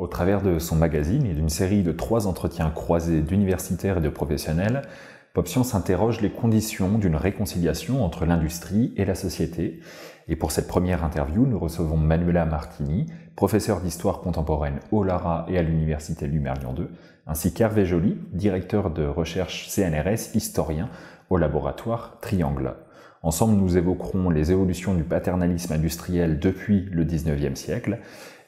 Au travers de son magazine et d'une série de 3 entretiens croisés d'universitaires et de professionnels, PopScience s'interroge les conditions d'une réconciliation entre l'industrie et la société. Et pour cette première interview, nous recevons Manuela Martini, professeure d'histoire contemporaine au LARA et à l'université Lumière Lyon 2, ainsi qu'Hervé Joly, directeur de recherche CNRS, historien au laboratoire Triangle. Ensemble, nous évoquerons les évolutions du paternalisme industriel depuis le XIXe siècle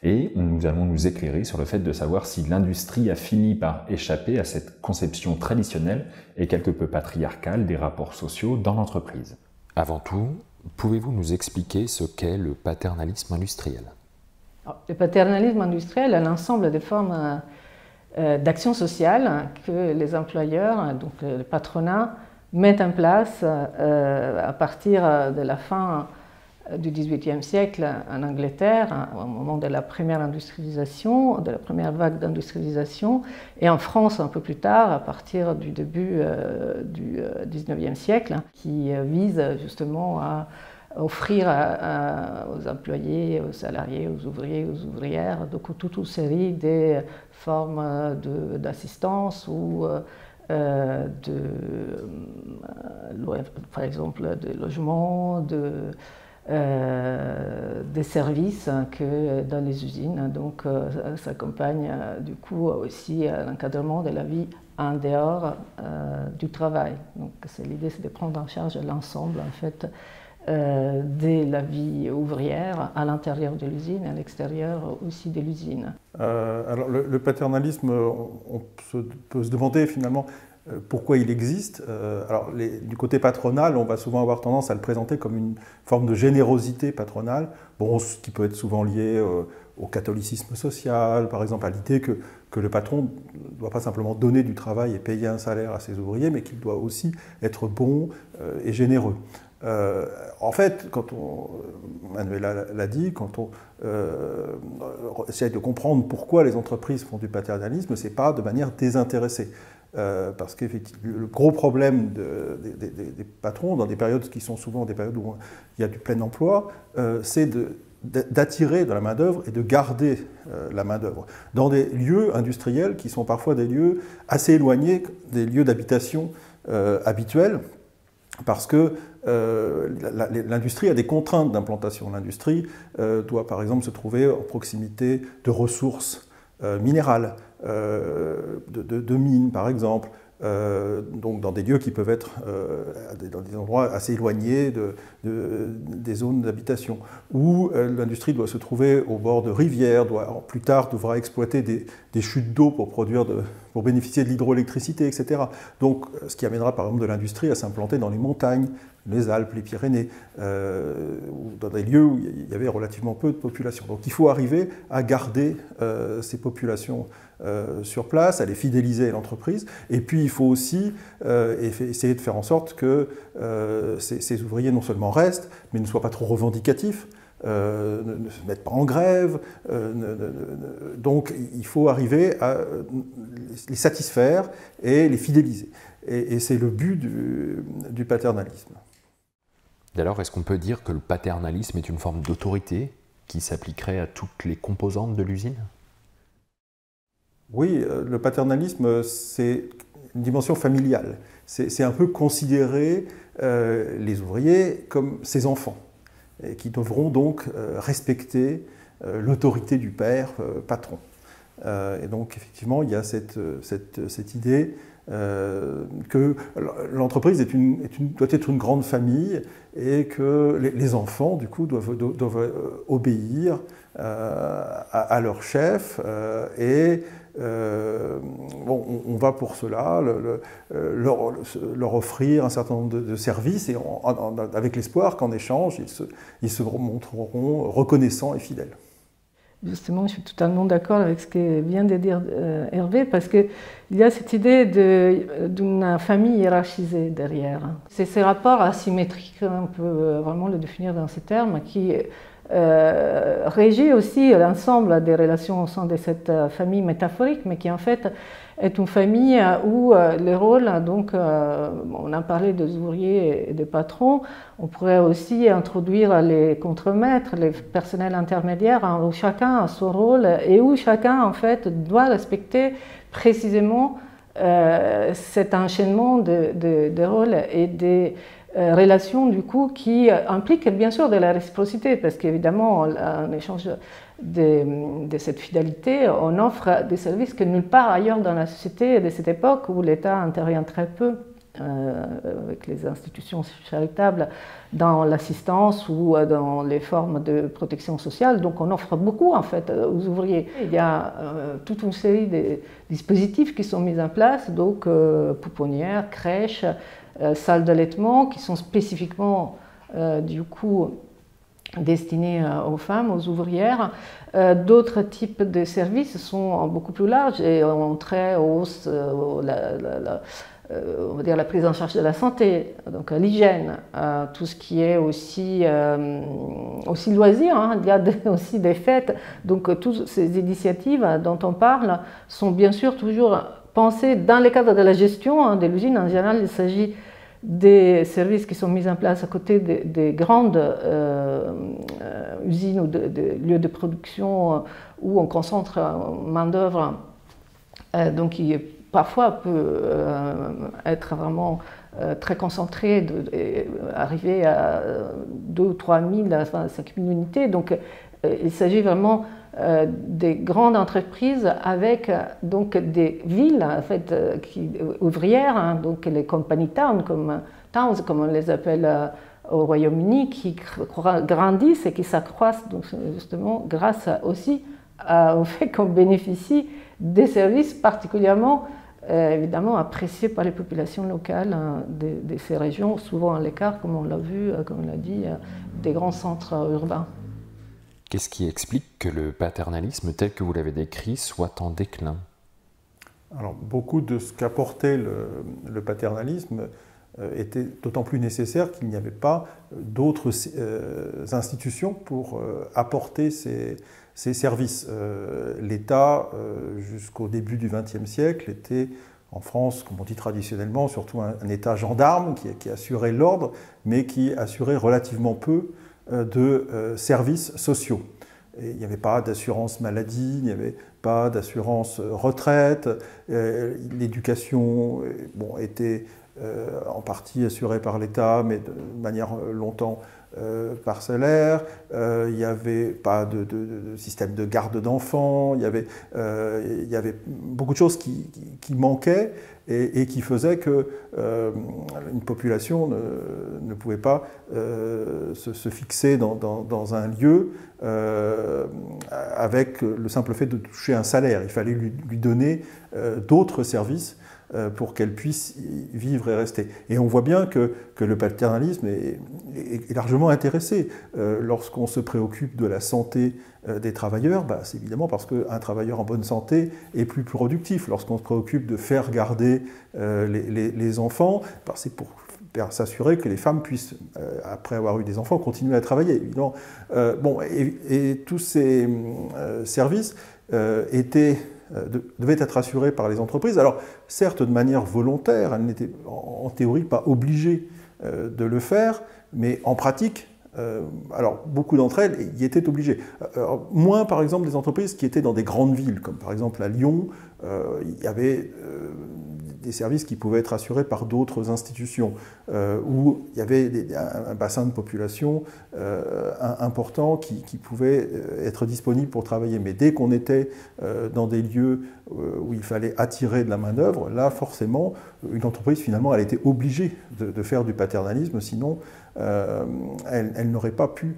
et nous allons nous éclairer sur le fait de savoir si l'industrie a fini par échapper à cette conception traditionnelle et quelque peu patriarcale des rapports sociaux dans l'entreprise. Avant tout, pouvez-vous nous expliquer ce qu'est le paternalisme industriel? Le paternalisme industriel est l'ensemble des formes d'action sociale que les employeurs, donc le patronat, mettent en place à partir de la fin du XVIIIe siècle en Angleterre, au moment de la première industrialisation, de la première vague d'industrialisation, et en France un peu plus tard, à partir du début du XIXe siècle, qui vise justement à offrir aux employés, aux salariés, aux ouvriers, aux ouvrières, donc toute une série de formes d'assistance ou par exemple de logement, des services que dans les usines, donc ça accompagne du coup aussi l'encadrement de la vie en dehors du travail. Donc l'idée, c'est de prendre en charge l'ensemble en fait de la vie ouvrière à l'intérieur de l'usine et à l'extérieur aussi de l'usine. Alors le paternalisme, on peut se demander finalement pourquoi il existe. Alors du côté patronal, on va souvent avoir tendance à le présenter comme une forme de générosité patronale, bon, ce qui peut être souvent lié au catholicisme social, par exemple à l'idée que le patron ne doit pas simplement donner du travail et payer un salaire à ses ouvriers, mais qu'il doit aussi être bon et généreux. En fait, Manuela l'a dit, quand on essaie de comprendre pourquoi les entreprises font du paternalisme, ce n'est pas de manière désintéressée. Parce que le gros problème des patrons, dans des périodes qui sont souvent des périodes où il y a du plein emploi, c'est d'attirer de la main-d'œuvre et de garder la main-d'œuvre dans des lieux industriels qui sont parfois des lieux assez éloignés des lieux d'habitation habituels, parce que l'industrie a des contraintes d'implantation. L'industrie doit par exemple se trouver en proximité de ressources minérales, de mines par exemple, donc dans des lieux qui peuvent être dans des endroits assez éloignés des zones d'habitation, où l'industrie doit se trouver au bord de rivières, plus tard devra exploiter des chutes d'eau pour bénéficier de l'hydroélectricité, etc. Donc ce qui amènera par exemple de l'industrie à s'implanter dans les montagnes, les Alpes, les Pyrénées, dans des lieux où il y avait relativement peu de population. Donc il faut arriver à garder ces populations sur place, à les fidéliser à l'entreprise, et puis il faut aussi essayer de faire en sorte que ces ouvriers non seulement restent, mais ne soient pas trop revendicatifs, ne se mettent pas en grève, donc il faut arriver à les satisfaire et les fidéliser. Et c'est le but du paternalisme. Dès lors, est-ce qu'on peut dire que le paternalisme est une forme d'autorité qui s'appliquerait à toutes les composantes de l'usine? Oui, le paternalisme, c'est une dimension familiale. C'est un peu considérer les ouvriers comme ses enfants, et qui devront donc respecter l'autorité du père patron. Et donc, effectivement, il y a cette idée que l'entreprise doit être une grande famille et que les enfants, du coup, doivent obéir à leur chef bon, on va pour cela leur offrir un certain nombre de services et avec l'espoir qu'en échange, ils se montreront reconnaissants et fidèles. Justement, je suis totalement d'accord avec ce que vient de dire Hervé, parce qu'il y a cette idée d'une famille hiérarchisée derrière. C'est ces rapports asymétriques, on peut vraiment le définir dans ces termes, qui régit aussi l'ensemble des relations au sein de cette famille métaphorique, mais qui en fait est une famille où les rôles, donc on a parlé des ouvriers et des patrons, on pourrait aussi introduire les contremaîtres, les personnels intermédiaires, hein, où chacun a son rôle et où chacun en fait doit respecter précisément cet enchaînement de rôles et des relations du coup qui impliquent bien sûr de la réciprocité, parce qu'évidemment en échange de cette fidélité, on offre des services que nulle part ailleurs dans la société de cette époque où l'État intervient très peu avec les institutions charitables dans l'assistance ou dans les formes de protection sociale. Donc on offre beaucoup en fait aux ouvriers. Il y a toute une série de dispositifs qui sont mis en place, donc pouponnières, crèches, salles d'allaitement qui sont spécifiquement du coup destinés aux femmes, aux ouvrières. D'autres types de services sont beaucoup plus larges et ont trait on va dire la prise en charge de la santé, donc l'hygiène, tout ce qui est aussi loisirs, hein. Il y a aussi des fêtes. Donc toutes ces initiatives dont on parle sont bien sûr toujours pensées dans le cadre de la gestion hein, de l'usine. En général, il s'agit des services qui sont mis en place à côté des grandes usines ou de lieux de production où on concentre main-d'œuvre, donc qui parfois peut être vraiment très concentré, arriver à 2 ou 3 000, 5 000 unités. Donc il s'agit vraiment des grandes entreprises avec donc des villes en fait, ouvrières, hein, donc les company towns comme on les appelle au Royaume-Uni, qui grandissent et qui s'accroissent donc justement grâce aussi au fait qu'on bénéficie des services particulièrement évidemment appréciés par les populations locales hein, de ces régions, souvent à l'écart, comme on l'a vu, comme on l'a dit, des grands centres urbains. Qu'est-ce qui explique que le paternalisme tel que vous l'avez décrit soit en déclin? Alors, beaucoup de ce qu'apportait le paternalisme était d'autant plus nécessaire qu'il n'y avait pas d'autres institutions pour apporter ces services. L'État, jusqu'au début du XXe siècle, était en France, comme on dit traditionnellement, surtout un État gendarme qui assurait l'ordre, mais qui assurait relativement peu de services sociaux. Et il n'y avait pas d'assurance maladie, il n'y avait pas d'assurance retraite, l'éducation était en partie assurée par l'État, mais de manière longtemps parcellaire, il n'y avait pas de système de garde d'enfants, il y avait beaucoup de choses qui manquaient et qui faisaient qu'une population ne pouvait pas se fixer dans un lieu avec le simple fait de toucher un salaire. Il fallait lui donner d'autres services pour qu'elle puisse vivre et rester. Et on voit bien que le paternalisme est largement intéressé. Lorsqu'on se préoccupe de la santé des travailleurs, c'est évidemment parce qu'un travailleur en bonne santé est plus productif. Lorsqu'on se préoccupe de faire garder les enfants, c'est pour s'assurer que les femmes puissent, après avoir eu des enfants, continuer à travailler. Évidemment. Et tous ces services devaient être assurés par les entreprises. Alors, certes, de manière volontaire, elles n'étaient en théorie pas obligées de le faire, mais en pratique, alors beaucoup d'entre elles y étaient obligées. Moins, par exemple, des entreprises qui étaient dans des grandes villes, comme par exemple à Lyon, il y avait des services qui pouvaient être assurés par d'autres institutions, où il y avait un bassin de population important qui pouvait être disponible pour travailler. Mais dès qu'on était dans des lieux où il fallait attirer de la main-d'œuvre, là, forcément, une entreprise, finalement, elle était obligée de faire du paternalisme, sinon elle n'aurait pas pu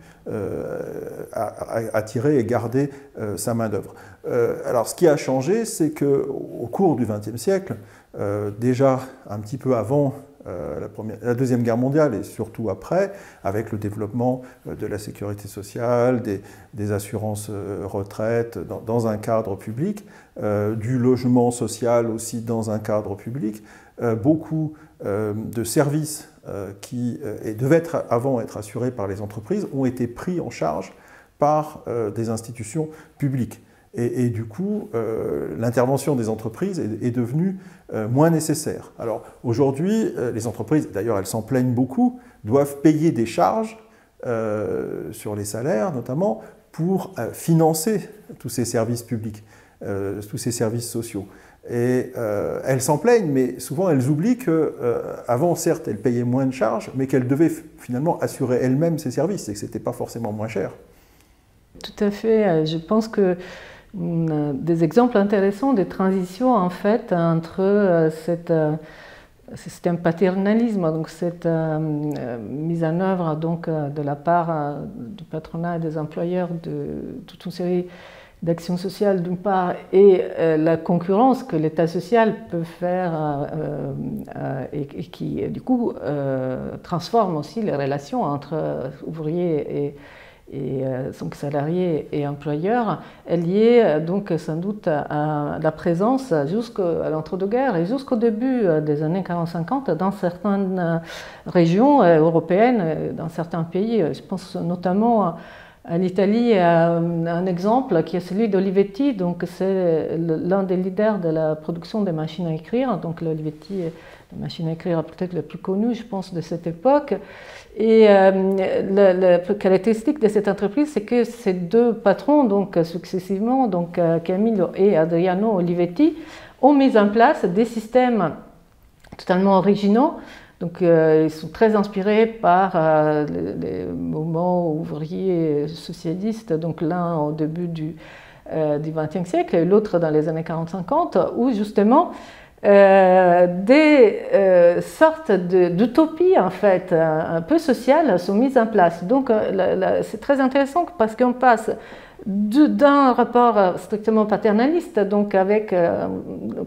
attirer et garder sa main-d'œuvre. Alors, ce qui a changé, c'est qu'au cours du XXe siècle, déjà un petit peu avant la Deuxième Guerre mondiale et surtout après, avec le développement de la sécurité sociale, des assurances retraite dans un cadre public, du logement social aussi dans un cadre public, beaucoup de services qui devaient avant être assurés par les entreprises ont été pris en charge par des institutions publiques. Et du coup, l'intervention des entreprises est devenue moins nécessaire. Alors aujourd'hui, les entreprises, d'ailleurs elles s'en plaignent beaucoup, doivent payer des charges sur les salaires notamment pour financer tous ces services publics, tous ces services sociaux. Et elles s'en plaignent, mais souvent elles oublient qu'avant, certes, elles payaient moins de charges, mais qu'elles devaient finalement assurer elles-mêmes ces services et que ce n'était pas forcément moins cher. Tout à fait. Je pense que des exemples intéressants de transition en fait entre ce système paternalisme, donc cette mise en œuvre donc, de la part du patronat et des employeurs de toute une série d'actions sociales d'une part et la concurrence que l'État social peut faire et qui du coup transforme aussi les relations entre ouvriers et donc salariés et employeurs, est liée donc sans doute à la présence jusqu'à l'entre-deux-guerres et jusqu'au début des années 40-50 dans certaines régions européennes, dans certains pays. Je pense notamment à l'Italie, un exemple qui est celui d'Olivetti, donc c'est l'un des leaders de la production des machines à écrire. Donc l'Olivetti est la machine à écrire peut-être la plus connue, je pense, de cette époque. Et la caractéristique de cette entreprise, c'est que ces deux patrons, donc successivement, donc Camillo et Adriano Olivetti, ont mis en place des systèmes totalement originaux. Donc, ils sont très inspirés par les mouvements ouvriers socialistes, donc l'un au début du XXe siècle et l'autre dans les années 40-50, où justement des sortes d'utopies en fait un peu sociales sont mises en place. Donc, c'est très intéressant parce qu'on passe d'un rapport strictement paternaliste, donc avec,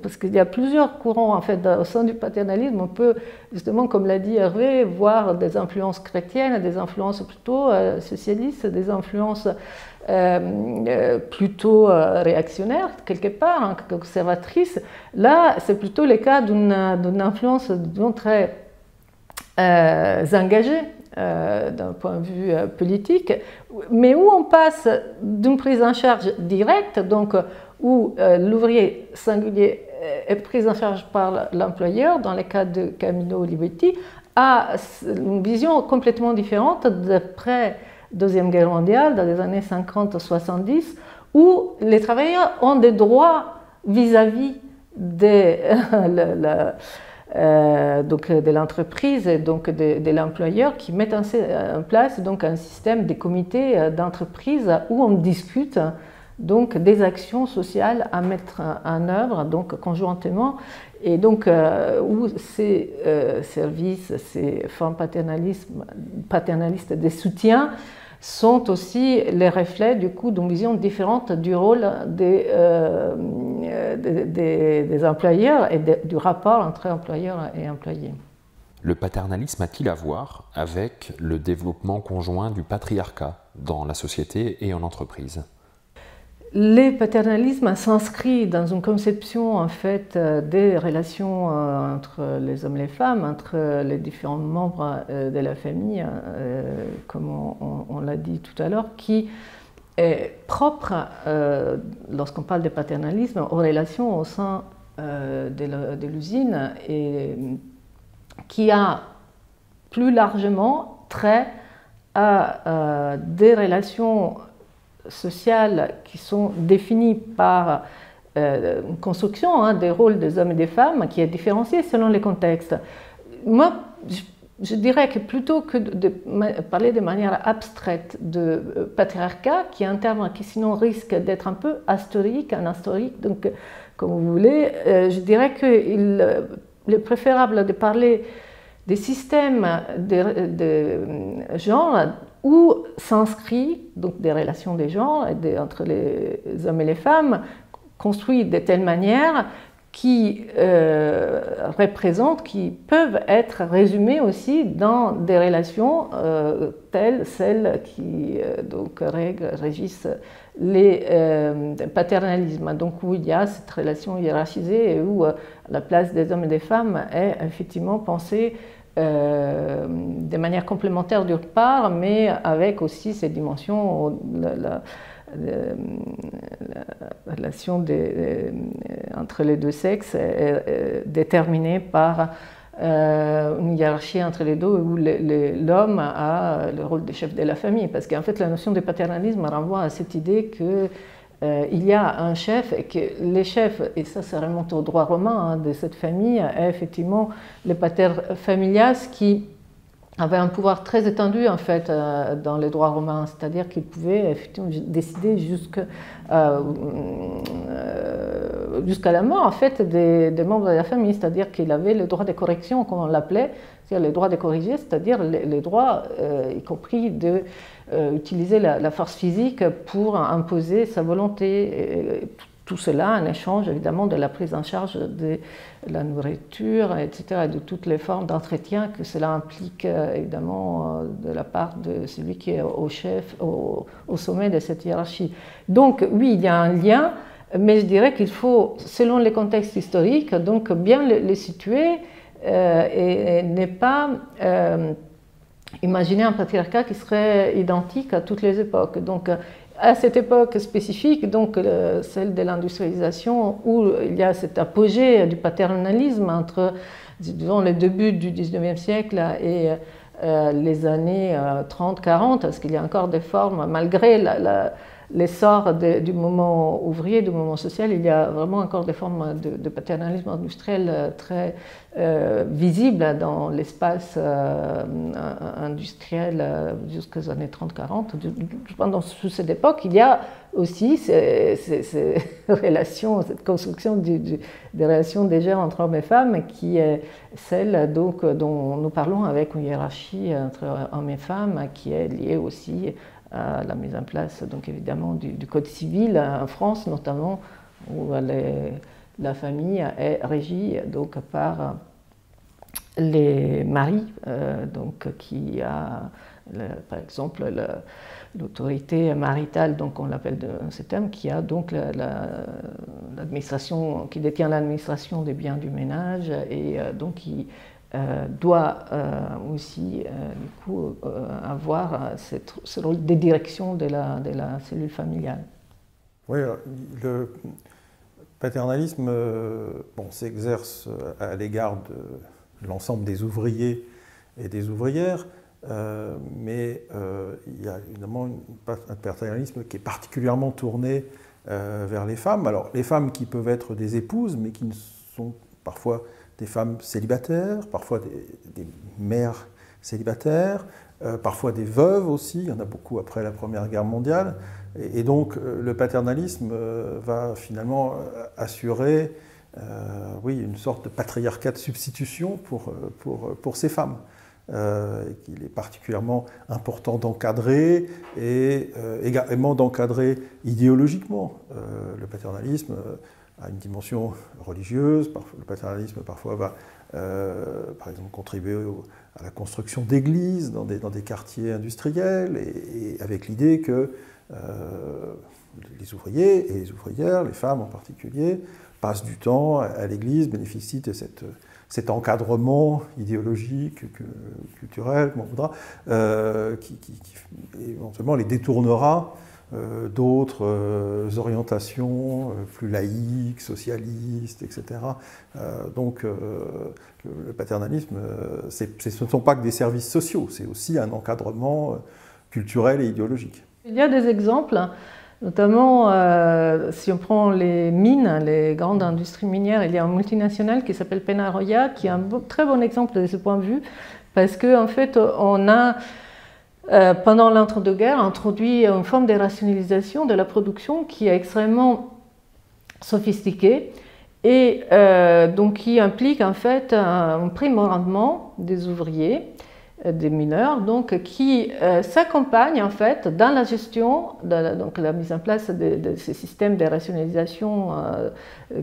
parce qu'il y a plusieurs courants en fait au sein du paternalisme, on peut justement, comme l'a dit Hervé, voir des influences chrétiennes, des influences plutôt socialistes, des influences plutôt réactionnaires quelque part, hein, conservatrices. Là, c'est plutôt le cas d'une influence très engagée d'un point de vue politique, mais où on passe d'une prise en charge directe, donc où l'ouvrier singulier est pris en charge par l'employeur, dans le cas de Camillo Olivetti, à une vision complètement différente d'après Deuxième Guerre mondiale, dans les années 50-70, où les travailleurs ont des droits vis-à-vis de l'entreprise et donc de l'employeur qui mettent en place donc un système de comités d'entreprise où on discute donc des actions sociales à mettre en œuvre donc conjointement et donc où ces services, ces formes paternalistes de soutien sont aussi les reflets du coup d'une vision différente du rôle des employeurs et du rapport entre employeurs et employés. Le paternalisme a-t-il à voir avec le développement conjoint du patriarcat dans la société et en entreprise ? Le paternalisme s'inscrit dans une conception en fait des relations entre les hommes et les femmes, entre les différents membres de la famille, comme on l'a dit tout à l'heure, qui est propre, lorsqu'on parle de paternalisme, aux relations au sein de l'usine et qui a plus largement trait à des relations sociales qui sont définies par une construction des rôles des hommes et des femmes qui est différenciée selon les contextes. Moi, je dirais que plutôt que de parler de manière abstraite de patriarcat, qui est un terme qui sinon risque d'être un peu historique, donc comme vous voulez, je dirais qu'il est préférable de parler des systèmes de genre où s'inscrit donc des relations des genres entre les hommes et les femmes construites de telle manière qui représentent, qui peuvent être résumées aussi dans des relations telles celles qui donc régissent les paternalismes, donc où il y a cette relation hiérarchisée et où la place des hommes et des femmes est effectivement pensée de manière complémentaire d'une part, mais avec aussi cette dimension, la relation entre les deux sexes est déterminée par une hiérarchie entre les deux où l'homme a le rôle de chef de la famille. Parce qu'en fait, la notion de paternalisme renvoie à cette idée que il y a un chef et que les chefs, et ça remonte au droit romain de cette famille, est effectivement le pater familias qui avait un pouvoir très étendu en fait dans les droits romains, c'est-à-dire qu'il pouvait effectivement décider jusqu'à la mort en fait des membres de la famille, c'est-à-dire qu'il avait le droit de correction, comme on l'appelait, c'est-à-dire les droits de corriger, c'est-à-dire les droits, y compris de utiliser la force physique pour imposer sa volonté. Et tout cela en échange évidemment de la prise en charge de la nourriture, etc., et de toutes les formes d'entretien que cela implique évidemment de la part de celui qui est au chef, au sommet de cette hiérarchie. Donc oui, il y a un lien, mais je dirais qu'il faut, selon les contextes historiques, donc bien les situer et ne pas imaginer un patriarcat qui serait identique à toutes les époques. Donc, à cette époque spécifique, donc celle de l'industrialisation, où il y a cet apogée du paternalisme entre, disons, le début du 19e siècle et les années 30-40, parce qu'il y a encore des formes, malgré l'essor du moment ouvrier, du moment social, il y a vraiment encore des formes de paternalisme industriel très visibles dans l'espace industriel jusqu'aux années 30-40. Pendant toute cette époque, il y a aussi ces relations, cette construction des relations déjà entre hommes et femmes qui est celle donc, dont nous parlons avec une hiérarchie entre hommes et femmes qui est liée aussi à la mise en place, donc évidemment, du Code civil en France notamment, où la famille est régie donc par les maris, donc qui a, par exemple, l'autorité maritale, donc on l'appelle de ce terme, qui a donc l'administration, qui détient l'administration des biens du ménage et donc qui doit aussi du coup avoir ce rôle de direction de la cellule familiale. Oui, le paternalisme s'exerce à l'égard de l'ensemble des ouvriers et des ouvrières, mais il y a évidemment un paternalisme qui est particulièrement tourné vers les femmes. Alors les femmes qui peuvent être des épouses, mais qui sont parfois des femmes célibataires, parfois des mères célibataires, parfois des veuves aussi, il y en a beaucoup après la Première Guerre mondiale. Et donc le paternalisme va finalement assurer une sorte de patriarcat de substitution pour ces femmes, qu'il est particulièrement important d'encadrer et également d'encadrer idéologiquement. Le paternalisme a une dimension religieuse, le paternalisme parfois va par exemple contribuer à la construction d'églises dans des quartiers industriels et avec l'idée que les ouvriers et les ouvrières, les femmes en particulier, passent du temps à l'église, bénéficient de cet encadrement idéologique, culturel, comme on voudra, qui éventuellement les détournera d'autres orientations plus laïques, socialistes, etc. Donc le paternalisme, ce ne sont pas que des services sociaux, c'est aussi un encadrement culturel et idéologique. Il y a des exemples, notamment si on prend les mines, les grandes industries minières, il y a une multinationale qui s'appelle Peñarroya, qui est un très bon exemple de ce point de vue, parce qu'en fait on a pendant l'entre-deux-guerres, introduit une forme de rationalisation de la production qui est extrêmement sophistiquée et donc qui implique en fait un prime au rendement des ouvriers, des mineurs, donc qui s'accompagne en fait dans la gestion, donc la mise en place de ces systèmes de rationalisation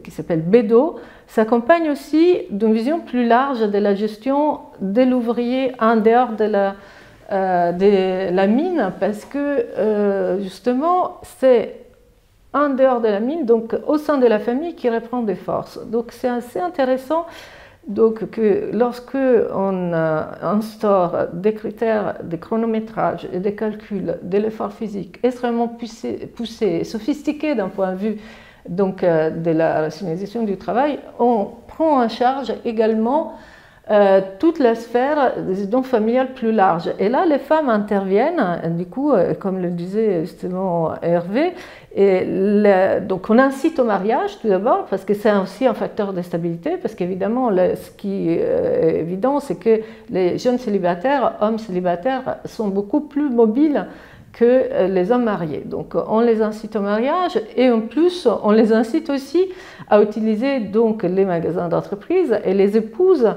qui s'appelle BEDO, s'accompagne aussi d'une vision plus large de la gestion de l'ouvrier en dehors de la mine, parce que justement c'est en dehors de la mine, donc au sein de la famille, qui reprend des forces. Donc c'est assez intéressant Donc, lorsque on instaure des critères de chronométrage et des calculs de l'effort physique extrêmement poussés, sophistiqués d'un point de vue donc, de la rationalisation du travail, on prend en charge également toute la sphère donc, familiale plus large. Et là, les femmes interviennent, du coup, comme le disait justement Hervé, donc on incite au mariage tout d'abord, parce que c'est aussi un facteur de stabilité, parce qu'évidemment, ce qui est évident, c'est que les jeunes célibataires, hommes célibataires, sont beaucoup plus mobiles que les hommes mariés. Donc on les incite au mariage et en plus on les incite aussi à utiliser donc les magasins d'entreprise et les épouses,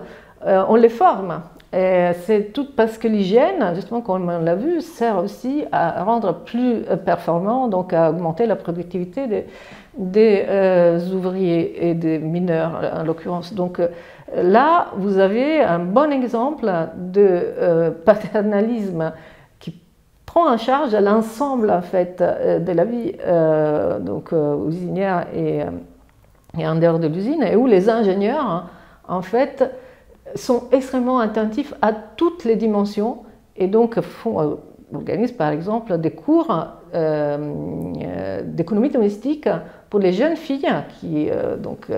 on les forme. C'est tout parce que l'hygiène, justement comme on l'a vu, sert aussi à rendre plus performant, donc à augmenter la productivité des ouvriers et des mineurs en l'occurrence. Donc là vous avez un bon exemple de paternalisme prend en charge l'ensemble en fait de la vie donc usinière et en dehors de l'usine, et où les ingénieurs en fait sont extrêmement attentifs à toutes les dimensions et donc organisent par exemple des cours d'économie domestique pour les jeunes filles qui donc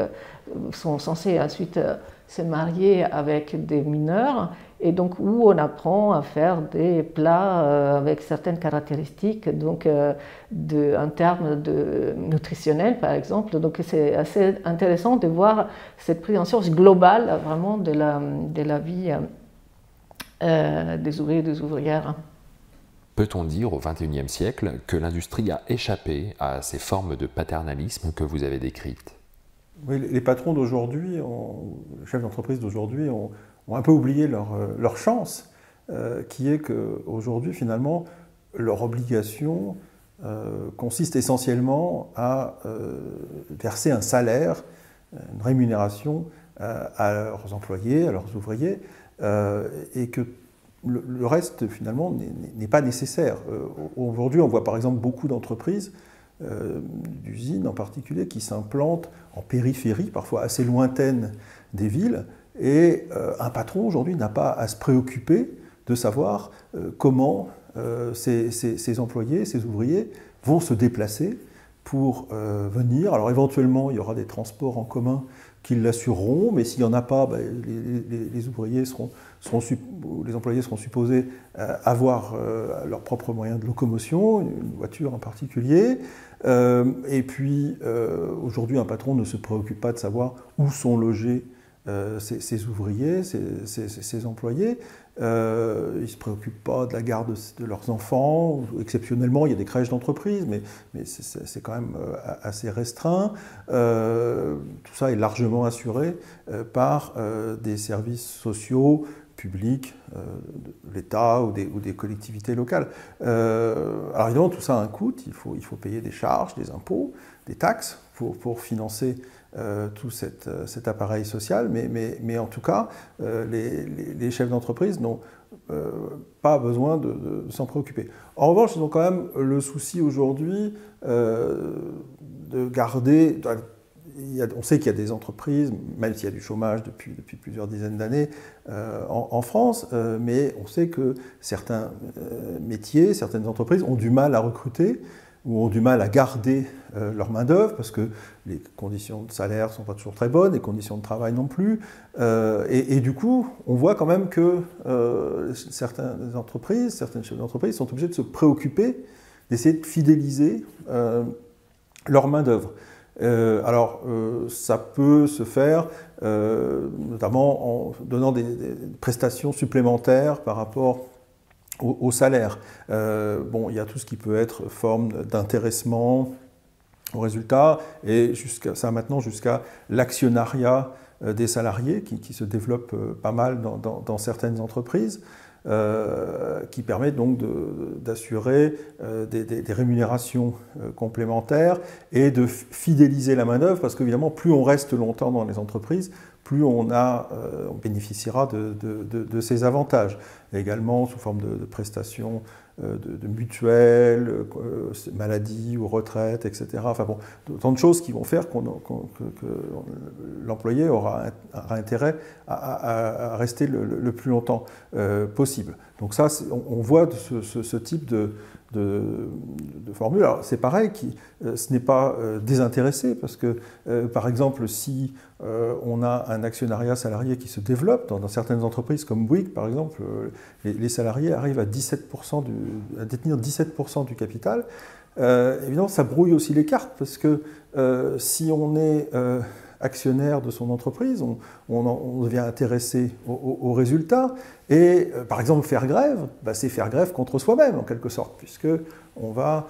sont censées ensuite se marier avec des mineurs, et donc où on apprend à faire des plats avec certaines caractéristiques, donc en termes nutritionnels par exemple. Donc c'est assez intéressant de voir cette prise en charge globale vraiment de la vie des ouvriers et des ouvrières. Peut-on dire au XXIe siècle que l'industrie a échappé à ces formes de paternalisme que vous avez décrites? Oui, les patrons d'aujourd'hui, les chefs d'entreprise d'aujourd'hui ont un peu oublié leur chance, qui est qu'aujourd'hui, finalement, leur obligation consiste essentiellement à verser un salaire, une rémunération à leurs employés, à leurs ouvriers, et que le reste, finalement, n'est pas nécessaire. Aujourd'hui, on voit par exemple beaucoup d'entreprises, d'usines en particulier, qui s'implantent en périphérie, parfois assez lointaine des villes, et un patron aujourd'hui n'a pas à se préoccuper de savoir comment ces employés, ces ouvriers vont se déplacer pour venir. Alors éventuellement, il y aura des transports en commun qui l'assureront, mais s'il n'y en a pas, les ouvriers les employés seront supposés avoir leurs propres moyens de locomotion, une voiture en particulier. Et puis, aujourd'hui, un patron ne se préoccupe pas de savoir où sont logés ses ouvriers, ses employés. Ils ne se préoccupent pas de la garde de leurs enfants. Exceptionnellement, il y a des crèches d'entreprise, mais c'est quand même assez restreint. Tout ça est largement assuré par des services sociaux publics, de l'État ou des collectivités locales. Alors évidemment, tout ça a un coût. Il faut payer des charges, des impôts, des taxes pour financer tout cet appareil social, mais en tout cas, les chefs d'entreprise n'ont pas besoin de s'en préoccuper. En revanche, ils ont quand même le souci aujourd'hui de garder... On sait qu'il y a des entreprises, même s'il y a du chômage depuis plusieurs dizaines d'années en France, mais on sait que certains métiers, certaines entreprises ont du mal à recruter ou ont du mal à garder leur main-d'œuvre parce que les conditions de salaire ne sont pas toujours très bonnes, les conditions de travail non plus. Et du coup, on voit quand même que certaines chefs d'entreprise sont obligés de se préoccuper, d'essayer de fidéliser leur main-d'œuvre. Alors, ça peut se faire notamment en donnant des prestations supplémentaires par rapport au salaire. Bon, il y a tout ce qui peut être forme d'intéressement au résultat, et ça maintenant jusqu'à l'actionnariat des salariés qui se développe pas mal dans certaines entreprises. Qui permet donc d'assurer des rémunérations complémentaires et de fidéliser la main-d'œuvre, parce qu'évidemment, plus on reste longtemps dans les entreprises, plus on bénéficiera de ces avantages. Et également sous forme de prestations de mutuelles, maladie ou retraite, etc. Enfin bon, autant de choses qui vont faire que l'employé aura intérêt à rester le plus longtemps possible. Donc ça, on voit ce type de formule. Alors c'est pareil, ce n'est pas désintéressé, parce que par exemple, si on a un actionnariat salarié qui se développe dans certaines entreprises comme Bouygues par exemple, les salariés arrivent à détenir 17% du capital. Évidemment, ça brouille aussi les cartes, parce que si on est actionnaire de son entreprise, on devient intéressé aux résultats. Et par exemple, faire grève, c'est faire grève contre soi-même en quelque sorte, puisque on va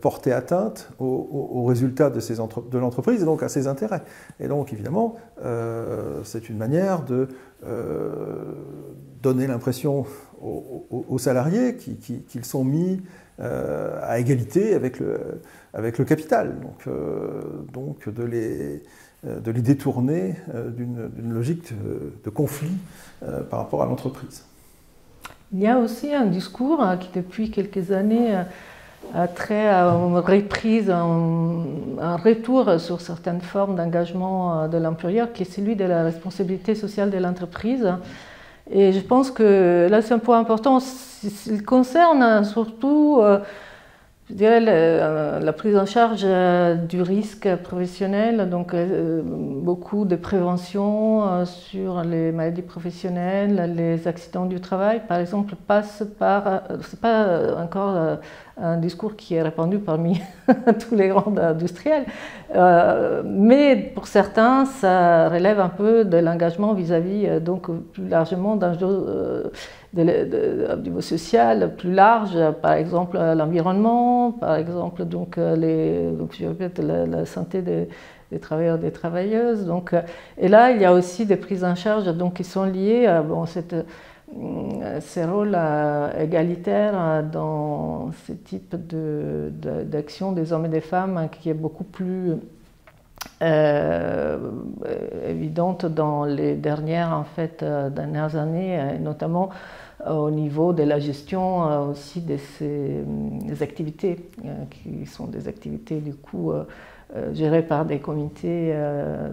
porter atteinte aux résultats de l'entreprise et donc à ses intérêts. Et donc évidemment, c'est une manière de donner l'impression aux salariés qu'ils sont mis à égalité avec le capital. Donc de les détourner d'une logique de conflit par rapport à l'entreprise. Il y a aussi un discours qui depuis quelques années a trait à une reprise, un retour sur certaines formes d'engagement de l'employeur, qui est celui de la responsabilité sociale de l'entreprise. Et je pense que là c'est un point important, il concerne surtout je dirais la prise en charge du risque professionnel, donc beaucoup de prévention sur les maladies professionnelles, les accidents du travail, par exemple, passe par, c'est pas encore un discours qui est répandu parmi tous les grands industriels, mais pour certains, ça relève un peu de l'engagement vis-à-vis, donc plus largement d'enjeux du niveau social plus large, par exemple l'environnement, par exemple donc je répète, la santé des travailleurs et des travailleuses. Donc, et là, il y a aussi des prises en charge donc, qui sont liées à ces rôles égalitaires dans ce type d'action des hommes et des femmes qui est beaucoup plus évidente dans les dernières années, notamment au niveau de la gestion aussi de ces activités qui sont des activités du coup gérées par des comités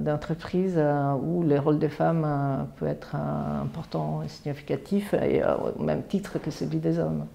d'entreprise où le rôle des femmes peut être important et significatif et au même titre que celui des hommes.